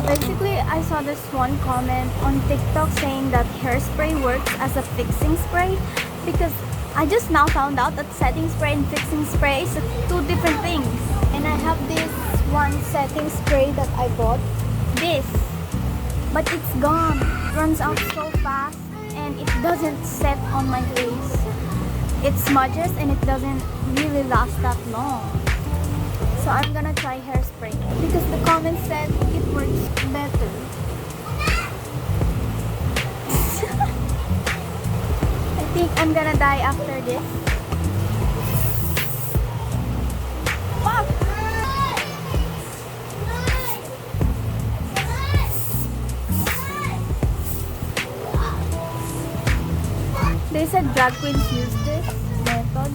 Basically, I saw this one comment on TikTok saying that hairspray works as a fixing spray because I just now found out that setting spray and fixing spray is two different things. And I have this one setting spray that I bought. This. But it's gone. It runs out so fast and it doesn't set on my face. It smudges and it doesn't really last that long. So I'm gonna try hairspray because the comment said it works better. I think I'm gonna die after this. Fuck! They said drag queens use this method.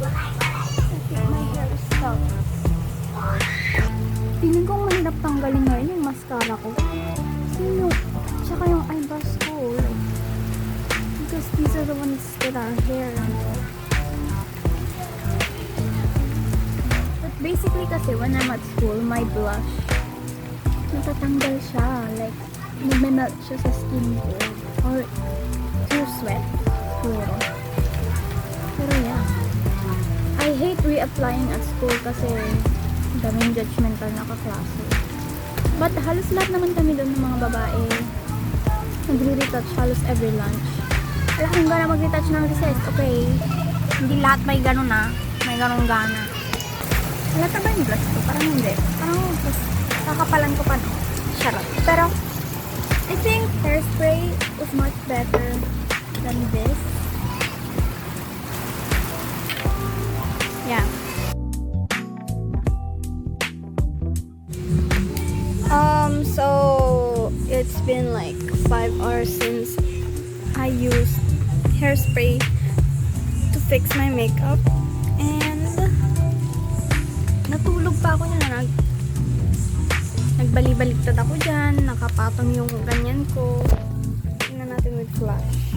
I think my hair is stuck. Tingin ko mahirap tanggalin ngayon yung mascara ko. Kasi yung, tsaka yung eyebrows ko. Like, because these are the ones that are here. But basically kasi when I'm at school, my blush, natatanggal siya. Like, nagme-melt siya sa skin ko. Or through sweat. Siguro. Pero yeah. I hate reapplying at school kasi daming judgmental na kaklase. But halos lahat naman kami doon ng mga babae nagre-retouch halos every lunch. Wala kang gana mag-retouch ng recess, okay? Hindi lahat may gano'n na. May gano'ng gana. Halata ba yung blush ko? Parang hindi. Parang mas kakapalan ko pa no. Charot. Pero I think hairspray is much better than this. Yeah. So it's been like 5 hours since I used hairspray to fix my makeup and natulog pa ako na nagbali-baliktad ako dyan, nakapatong yung ganyan ko. Tingnan natin with flash.